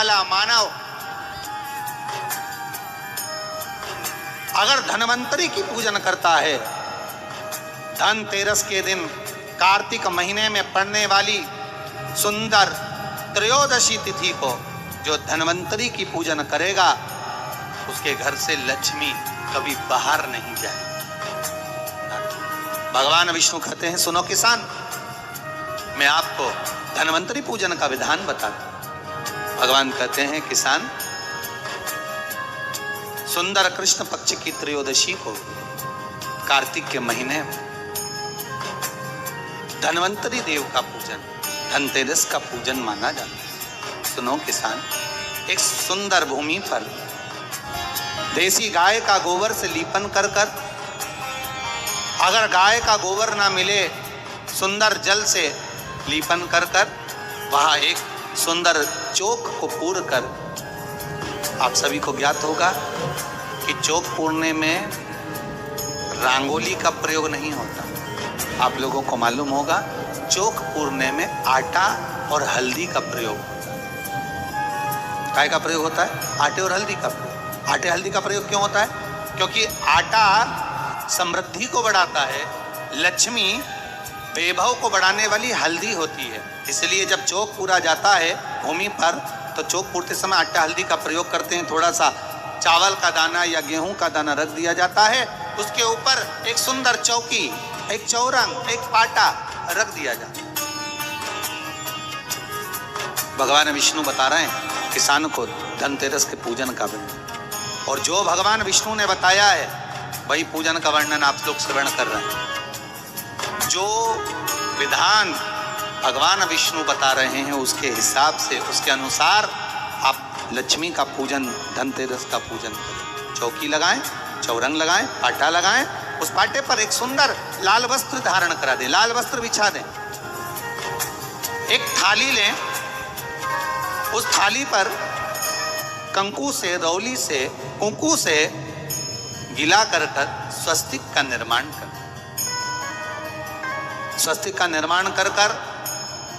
वाला मानव अगर धनवंतरी की पूजन करता है, धनतेरस के दिन कार्तिक महीने में पड़ने वाली सुंदर त्रयोदशी तिथि को जो धनवंतरी की पूजन करेगा, उसके घर से लक्ष्मी कभी बाहर नहीं जाए। भगवान विष्णु कहते हैं, सुनो किसान, मैं आपको धनवंतरी पूजन का विधान बताता हूं। भगवान कहते हैं, किसान, सुंदर कृष्ण पक्ष की त्रयोदशी को कार्तिक के महीने में धनवंतरी देव का पूजन, धनतेरस का पूजन माना जाता है। सुनो किसान, एक सुंदर भूमि पर देसी गाय का गोबर से लीपन कर कर, अगर गाय का गोबर ना मिले, सुंदर जल से लीपन कर कर वहां एक सुंदर चौक को पूर कर, आप सभी को ज्ञात होगा कि चौक पूरने में रंगोली का प्रयोग नहीं होता। आप लोगों को मालूम होगा, चौक पूरने में आटा और हल्दी का प्रयोग होता है। काय का प्रयोग होता है? आटे और हल्दी का प्रयोग। आटे हल्दी का प्रयोग क्यों होता है? क्योंकि आटा समृद्धि को बढ़ाता है, लक्ष्मी वैभव को बढ़ाने वाली हल्दी होती है। इसलिए जब चौक पूरा जाता है भूमि पर, तो चौक पूरते समय आटा हल्दी का प्रयोग करते हैं। थोड़ा सा चावल का दाना या गेहूं का दाना रख दिया जाता है, उसके ऊपर एक सुंदर चौकी, एक चौरंग, एक पाटा रख दिया जाता है। भगवान विष्णु बता रहे हैं किसान को धनतेरस के पूजन का वर्णन, और जो भगवान विष्णु ने बताया है वही पूजन का वर्णन आप लोग श्रवण कर रहे हैं। जो विधान भगवान विष्णु बता रहे हैं, उसके हिसाब से, उसके अनुसार आप लक्ष्मी का पूजन, धनतेरस का पूजन करें। चौकी लगाएं, चौरंग लगाएं, पाटा लगाएं, उस पाटे पर एक सुंदर लाल वस्त्र धारण करा दें, लाल वस्त्र बिछा दें। एक थाली लें, उस थाली पर कंकु से, रौली से, कुंकू से गिला कर स्वस्तिक का निर्माण कर, स्वस्तिक का निर्माण कर कर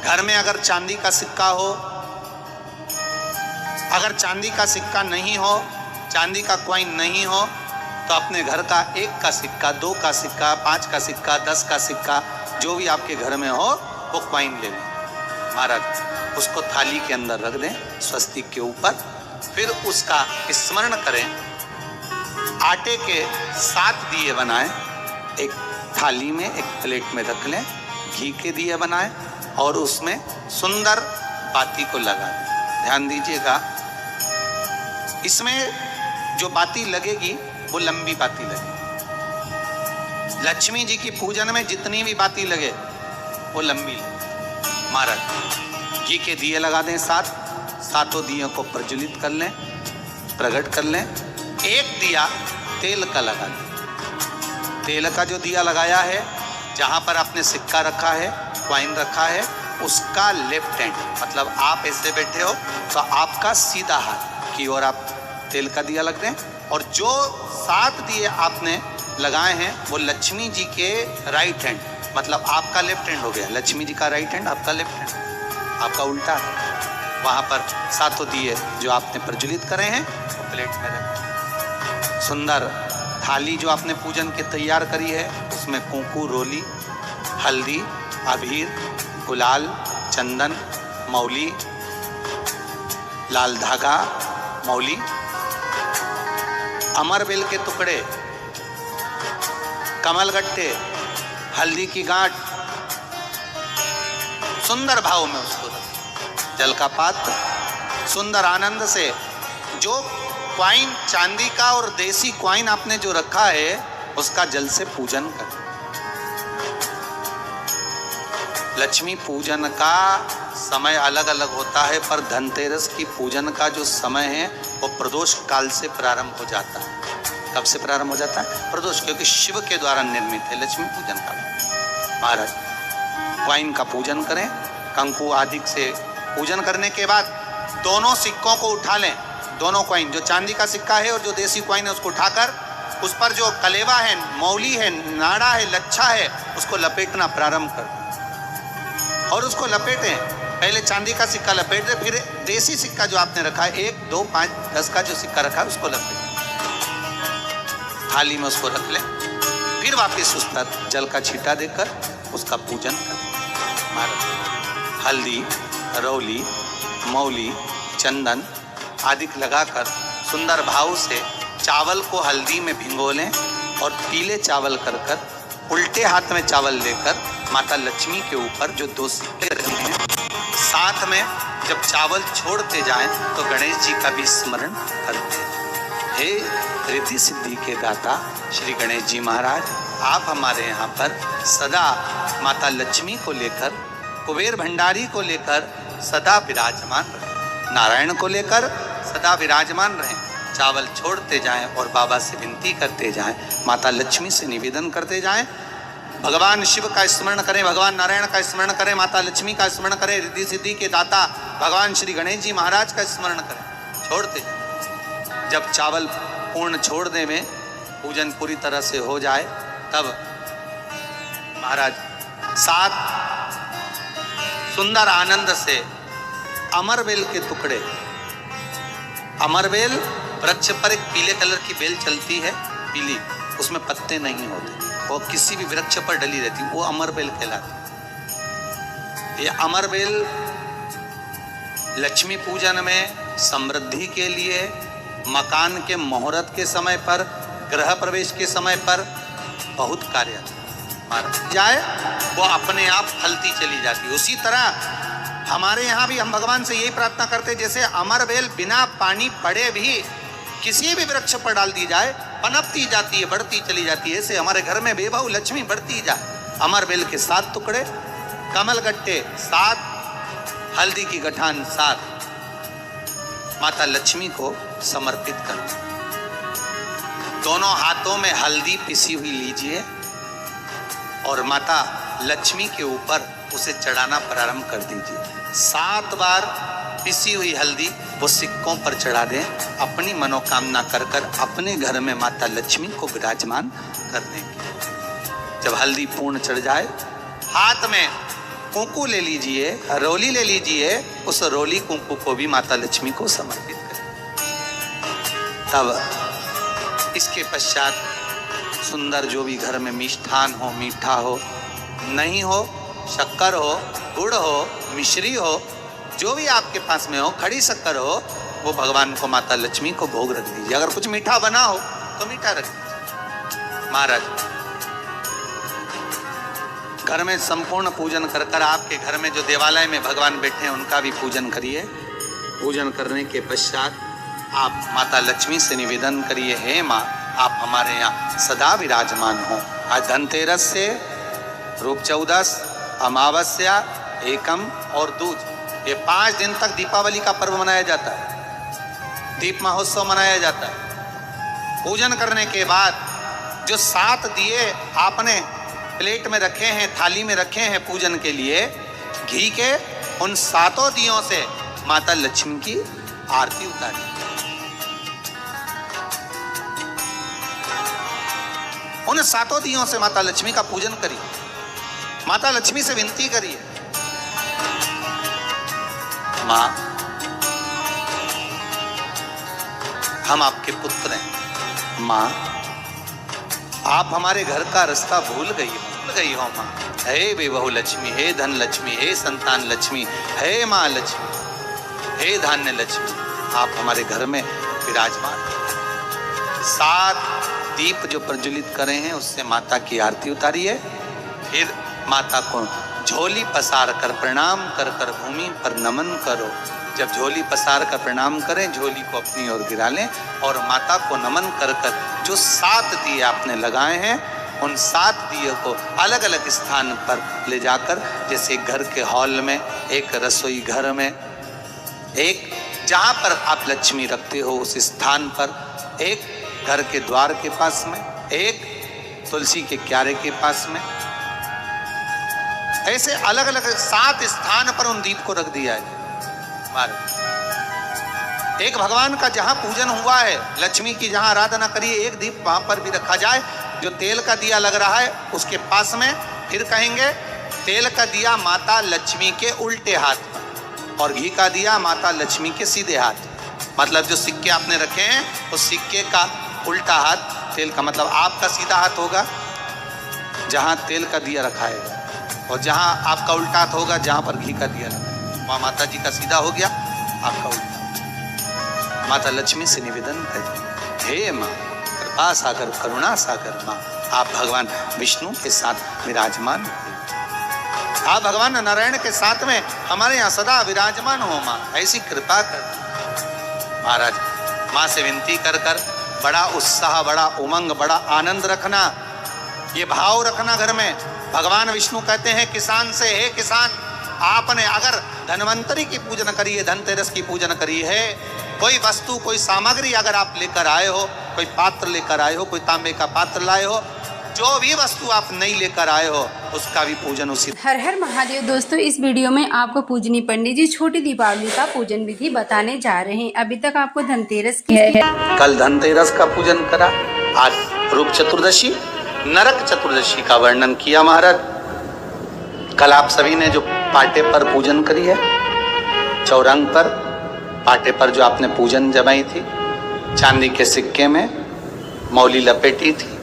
घर में अगर चांदी का सिक्का हो, अगर चांदी का सिक्का नहीं हो, चांदी का कॉइन नहीं हो, तो अपने घर का 1 का सिक्का, 2 का सिक्का, 5 का सिक्का, 10 का सिक्का, जो भी आपके घर में हो वो कॉइन ले लें महाराज, उसको थाली के अंदर रख दें स्वस्तिक के ऊपर। फिर उसका स्मरण करें, आटे के 7 दिए बनाएं, एक थाली में, एक प्लेट में रख लें, घी के दिए बनाएं और उसमें सुंदर बाती को लगा दें। ध्यान दीजिएगा, इसमें जो बाती लगेगी वो लंबी बाती लगेगी। लक्ष्मी जी की पूजन में जितनी भी बाती लगे वो लंबी लगे। महाराज घी के दिए लगा दें 7, 7 दियों को प्रज्वलित कर लें, प्रकट कर लें। एक दिया तेल का लगा दें। तेल का जो दिया लगाया है, जहाँ पर आपने सिक्का रखा है, कॉइन रखा है, उसका लेफ्ट हैंड, मतलब आप ऐसे बैठे हो तो आपका सीधा हाथ की ओर आप तेल का दिया लग दें। और जो 7 दिए आपने लगाए हैं वो लक्ष्मी जी के राइट हैंड, मतलब आपका लेफ्ट हैंड हो गया, लक्ष्मी जी का राइट हैंड, आपका लेफ्ट हैंड, आपका उल्टा है। वहाँ पर 7 दिए जो आपने प्रज्वलित करे हैं वो प्लेट में रखें। सुंदर थाली जो आपने पूजन के तैयार करी है, उसमें कुंकू, रोली, हल्दी, अबीर, गुलाल, चंदन, मौली, लाल धागा, मौली, अमरबेल के टुकड़े, कमलगट्टे, हल्दी की गांठ, सुंदर भाव में उसको रखें। जल का पात्र, सुंदर आनंद से जो क्वाइन चांदी का और देसी क्वाइन आपने जो रखा है उसका जल से पूजन करें। लक्ष्मी पूजन का समय अलग अलग होता है, पर धनतेरस की पूजन का जो समय है वो प्रदोष काल से प्रारंभ हो जाता है। कब से प्रारंभ हो जाता है? प्रदोष, क्योंकि शिव के द्वारा निर्मित है लक्ष्मी पूजन का। महाराज क्वाइन का पूजन करें, कंकु आदि से पूजन करने के बाद दोनों सिक्कों को उठा लें। दोनों कॉइन, जो चांदी का सिक्का है और जो देसी कॉइन है, उसको उठाकर उस पर जो कलेवा है, मौली है, नाड़ा है, लच्छा है, उसको लपेटना प्रारंभ कर और उसको लपेटें। पहले चांदी का सिक्का लपेट दे, फिर देसी सिक्का जो आपने रखा है 1, 2, 5, 10 का जो सिक्का रखा है उसको लपेट, थाली में उसको रख ले, फिर वापस उस पर जल का छींटा देकर उसका पूजन कर। हल्दी, रौली, मौली, चंदन आदि लगाकर सुंदर भाव से चावल को हल्दी में भिगो लें और पीले चावल कर कर उल्टे हाथ में चावल लेकर माता लक्ष्मी के ऊपर जो 2 सिक्के रखे हैं, साथ में जब चावल छोड़ते जाएं तो गणेश जी का भी स्मरण करते हैं। हे रिद्धि सिद्धि के दाता श्री गणेश जी महाराज, आप हमारे यहाँ पर सदा माता लक्ष्मी को लेकर, कुबेर भंडारी को लेकर सदा विराजमान रहें, नारायण को लेकर सदा विराजमान रहें। चावल छोड़ते जाएं और बाबा से विनती करते जाएं, माता लक्ष्मी से निवेदन करते जाएं, भगवान शिव का स्मरण करें, भगवान नारायण का स्मरण करें, माता लक्ष्मी का स्मरण करें, रिद्धि सिद्धि के दाता भगवान श्री गणेश जी महाराज का स्मरण करें, छोड़ते जाएं। जब चावल पूर्ण छोड़ दे में पूजन पूरी तरह से हो जाए, तब महाराज 7 सुंदर आनंद से अमरबेल के टुकड़े, अमरबेल वृक्ष पर एक पीले कलर की बेल चलती है, पीली, उसमें पत्ते नहीं होते, वो किसी भी वृक्ष पर डली रहती, वो अमरबेल कहलाती। ये अमरबेल लक्ष्मी पूजन में, समृद्धि के लिए, मकान के मुहूर्त के समय पर, गृह प्रवेश के समय पर बहुत कार्य जाए, वो अपने आप फलती चली जाती। उसी तरह हमारे यहाँ भी हम भगवान से यही प्रार्थना करते, जैसे अमरबेल बिना पानी पड़े भी किसी भी वृक्ष पर डाल दी जाए, पनपती जाती है, बढ़ती चली जाती है, ऐसे हमारे घर में बेबहू लक्ष्मी बढ़ती जाए। अमरबेल के 7 टुकड़े, कमल गट्टे 7, हल्दी की गठान 7, माता लक्ष्मी को समर्पित कर। दोनों हाथों में हल्दी पिसी हुई लीजिए और माता लक्ष्मी के ऊपर उसे चढ़ाना प्रारंभ कर दीजिए। 7 बार पिसी हुई हल्दी वो सिक्कों पर चढ़ा दें, अपनी मनोकामना कर कर अपने घर में माता लक्ष्मी को विराजमान करने की। जब हल्दी पूर्ण चढ़ जाए, हाथ में कुंकू ले लीजिए, रोली ले लीजिए, उस रोली कुंकू को भी माता लक्ष्मी को समर्पित करें। तब इसके पश्चात सुंदर जो भी घर में मिष्ठान हो, मीठा हो, नहीं हो, शक्कर हो, गुड़ हो, मिश्री हो, जो भी आपके पास में हो, खड़ी शक्कर हो, वो भगवान को, माता लक्ष्मी को भोग रख दीजिए। अगर कुछ मीठा बना हो तो मीठा रख दीजिए। महाराज घर में संपूर्ण पूजन कर कर आपके घर में जो देवालय में भगवान बैठे हैं उनका भी पूजन करिए। पूजन करने के पश्चात आप माता लक्ष्मी से निवेदन करिए, हे माँ, आप हमारे यहाँ सदा विराजमान हो। आज धनतेरस से रूप चौदस, अमावस्या, एकम और दूज, ये 5 दिन तक दीपावली का पर्व मनाया जाता है, दीप महोत्सव मनाया जाता है। पूजन करने के बाद जो 7 दिए आपने प्लेट में रखे हैं, थाली में रखे हैं पूजन के लिए, घी के, उन 7 दियों से माता लक्ष्मी की आरती उतारी। उन 7 दियों से माता लक्ष्मी का पूजन करिए, माता लक्ष्मी से विनती करिए, माँ, हम आपके पुत्र हैं। माँ, आप हमारे घर का रास्ता भूल गई हो माँ। हे बेबहू लक्ष्मी, हे धन लक्ष्मी, हे संतान लक्ष्मी, हे माँ लक्ष्मी, हे धान्य लक्ष्मी, आप हमारे घर में विराजमान। 7 दीप जो प्रज्वलित करे हैं उससे माता की आरती उतारिए। फिर माता को झोली पसार कर प्रणाम कर कर भूमि पर नमन करो। जब झोली पसार कर प्रणाम करें, झोली को अपनी ओर गिरा लें और माता को नमन कर कर जो 7 दिए आपने लगाए हैं, उन 7 दिए को अलग अलग स्थान पर ले जाकर, जैसे घर के हॉल में, एक रसोई घर में, एक जहाँ पर आप लक्ष्मी रखते हो उस स्थान पर, एक घर के द्वार के पास में, एक तुलसी के क्यारे के पास में, ऐसे अलग अलग 7 स्थान पर उन दीप को रख दिया है। एक भगवान का जहां पूजन हुआ है, लक्ष्मी की जहां आराधना करिए, एक दीप वहां पर भी रखा जाए। जो तेल का दिया लग रहा है उसके पास में, फिर कहेंगे तेल का दिया माता लक्ष्मी के उल्टे हाथ पर, और घी का दिया माता लक्ष्मी के सीधे हाथ। मतलब जो सिक्के आपने रखे हैं उस सिक्के का उल्टा हाथ तेल का, मतलब आपका सीधा हाथ होगा जहां तेल का दिया रखा है, और जहां आपका उल्टा हाथ होगा जहां पर घी का दिया रखा है, वहां माता जी का सीधा हो गया, आपका उल्टा। माता लक्ष्मी से निवेदन करें, हे माँ कृपा सागर करुणा सागर माँ, आप भगवान विष्णु के साथ विराजमान हो, आप भगवान नारायण के साथ में हमारे यहाँ सदा विराजमान हो माँ, ऐसी कृपा कर। महाराज माँ से विनती कर कर बड़ा उत्साह, बड़ा उमंग, बड़ा आनंद रखना, ये भाव रखना घर में। भगवान विष्णु कहते हैं किसान से, हे किसान, आपने अगर धन्वंतरी की पूजन करी है, धनतेरस की पूजन करी है, कोई वस्तु कोई सामग्री अगर आप लेकर आए हो, कोई पात्र लेकर आए हो, कोई तांबे का पात्र लाए हो, जो भी वस्तु आप नहीं लेकर आए हो उसका भी पूजन उसी। हर हर महादेव। दोस्तों इस वीडियो में आपको पूजनी पंडित जी छोटी दीपावली का पूजन विधि बताने जा रहे हैं। अभी तक आपको धनतेरस की कल धनतेरस का पूजन करा, आज रूप चतुर्दशी नरक चतुर्दशी का वर्णन किया महाराज। कल आप सभी ने जो पाटे पर पूजन करी है, चौरंग पर पाटे पर जो आपने पूजन जमाई थी, चांदी के सिक्के में मौली लपेटी थी,